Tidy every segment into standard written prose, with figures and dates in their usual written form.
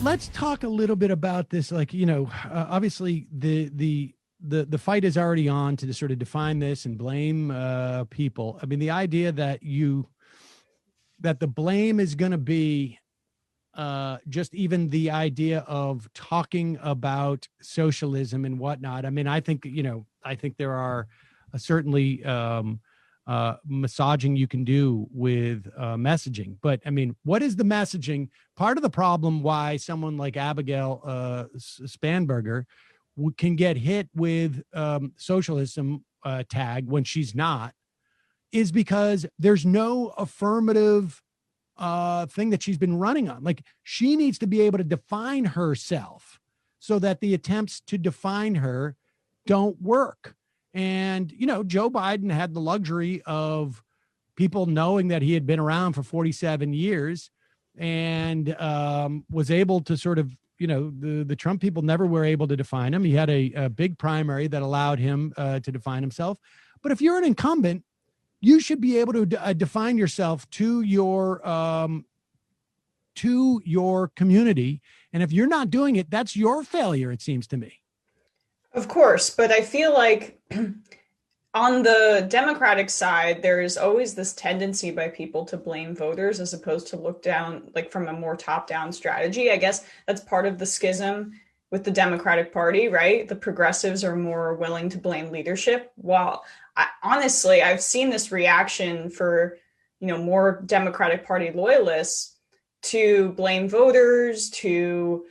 let's talk a little bit about this. Like, obviously the fight is already on to sort of define this and blame people. I mean, the idea that the blame is going to be just even the idea of talking about socialism and whatnot. I mean, I think there are certainly massaging you can do with messaging. But I mean, what is the messaging? Part of the problem why someone like Abigail Spanberger can get hit with socialism tag when she's not is because there's no affirmative thing that she's been running on. Like, she needs to be able to define herself so that the attempts to define her don't work. And, Joe Biden had the luxury of people knowing that he had been around for 47 years and was able to sort of, the Trump people never were able to define him. He had a big primary that allowed him to define himself. But if you're an incumbent, you should be able to define yourself to your community. And if you're not doing it, that's your failure, it seems to me. Of course, but I feel like on the Democratic side, there is always this tendency by people to blame voters as opposed to look down, like from a more top-down strategy. I guess that's part of the schism with the Democratic Party, right? The progressives are more willing to blame leadership. While honestly, I've seen this reaction for, more Democratic Party loyalists to blame voters, to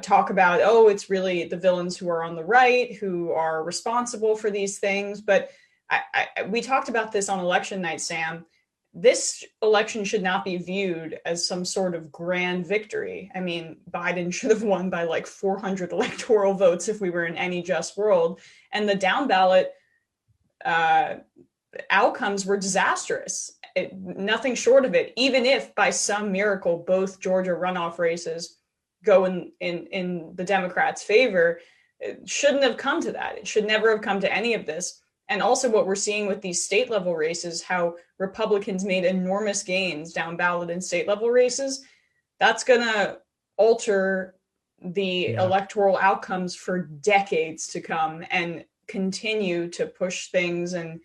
talk about, oh, it's really the villains who are on the right who are responsible for these things. But we talked about this on election night, Sam. This election should not be viewed as some sort of grand victory. I mean, Biden should have won by like 400 electoral votes if we were in any just world. And the down ballot outcomes were disastrous. Nothing short of it. Even if by some miracle both Georgia runoff races go in the Democrats' favor, it shouldn't have come to that. It should never have come to any of this. And also what we're seeing with these state level races, how Republicans made enormous gains down ballot in state level races, that's going to alter the electoral outcomes for decades to come and continue to push things and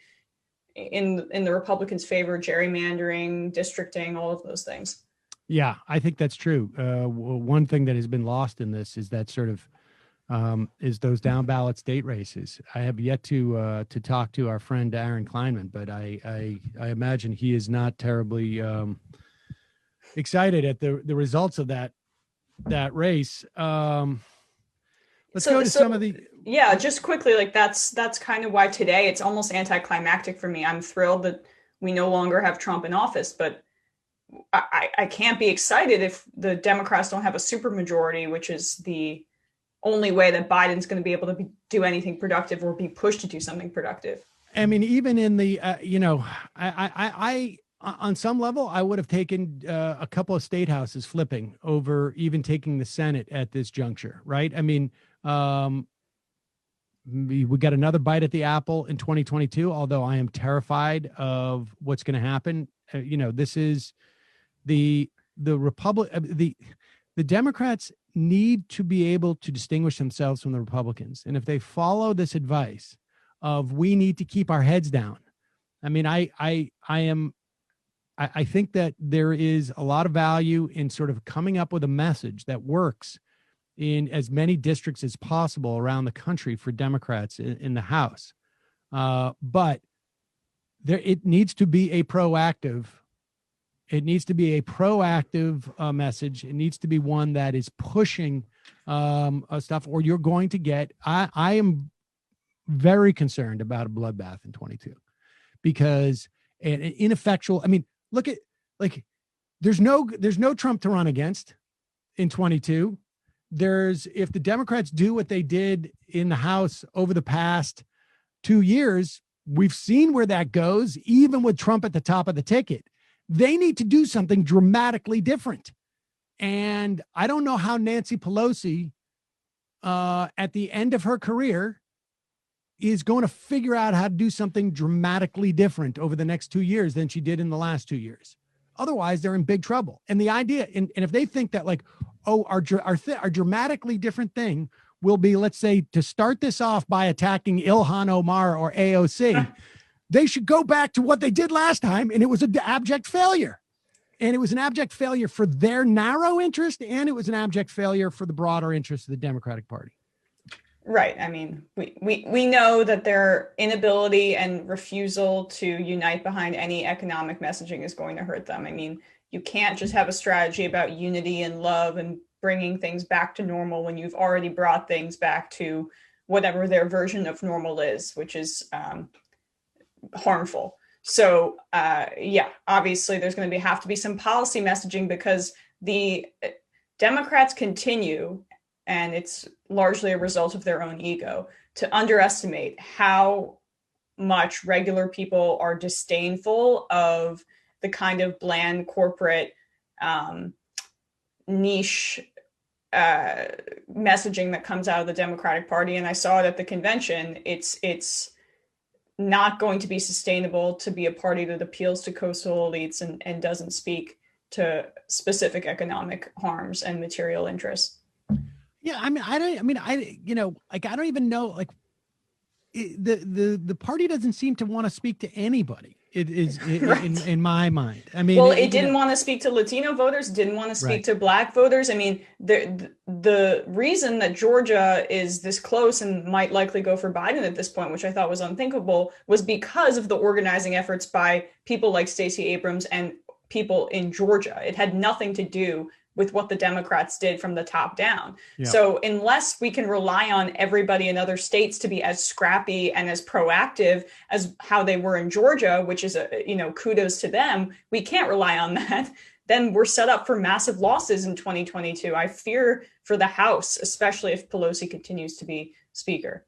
in the Republicans' favor, gerrymandering, districting, all of those things. Yeah, I think that's true. One thing that has been lost in this is that sort of is those down ballot state races. I have yet to talk to our friend Aaron Kleinman, but I imagine he is not terribly excited at the results of that race. Let's go to some of the. Yeah, just quickly, like that's kind of why today it's almost anticlimactic for me. I'm thrilled that we no longer have Trump in office, but I can't be excited if the Democrats don't have a supermajority, which is the only way that Biden's going to be able to do anything productive or be pushed to do something productive. I mean, even in the, I on some level, I would have taken a couple of state houses flipping over even taking the Senate at this juncture, right? I mean, we got another bite at the apple in 2022, although I am terrified of what's going to happen. This is the Democrats need to be able to distinguish themselves from the Republicans. And if they follow this advice of we need to keep our heads down, I mean, I think that there is a lot of value in sort of coming up with a message that works in as many districts as possible around the country for Democrats in the House. But it needs to be a proactive. It needs to be a proactive message. It needs to be one that is pushing stuff, or you're going to get. I am very concerned about a bloodbath in 22 because an ineffectual. I mean, look at there's no Trump to run against in 22. If the Democrats do what they did in the House over the past 2 years, we've seen where that goes, even with Trump at the top of the ticket. They need to do something dramatically different. And I don't know how Nancy Pelosi, at the end of her career, is going to figure out how to do something dramatically different over the next 2 years than she did in the last 2 years. Otherwise, they're in big trouble. And the idea, and if they think that our dramatically different thing will be, let's say, to start this off by attacking Ilhan Omar or AOC. They should go back to what they did last time, and it was an abject failure. And it was an abject failure for their narrow interest, and it was an abject failure for the broader interest of the Democratic Party. Right. I mean, we know that their inability and refusal to unite behind any economic messaging is going to hurt them. I mean, you can't just have a strategy about unity and love and bringing things back to normal when you've already brought things back to whatever their version of normal is, which is harmful. So, yeah, obviously there's going to have to be some policy messaging, because the Democrats continue, and it's largely a result of their own ego, to underestimate how much regular people are disdainful of the kind of bland corporate niche messaging that comes out of the Democratic Party. And I saw it at the convention. It's not going to be sustainable to be a party that appeals to coastal elites and doesn't speak to specific economic harms and material interests. Yeah, I don't even know, like, the party doesn't seem to want to speak to anybody. It is right. in my mind. I mean, well, it didn't want to speak to Latino voters, didn't want to speak to Black voters. I mean, the reason that Georgia is this close and might likely go for Biden at this point, which I thought was unthinkable, was because of the organizing efforts by people like Stacey Abrams and people in Georgia. It had nothing to do with what the Democrats did from the top down. Yeah. So unless we can rely on everybody in other states to be as scrappy and as proactive as how they were in Georgia, which is kudos to them, we can't rely on that. Then we're set up for massive losses in 2022. I fear for the House, especially if Pelosi continues to be Speaker.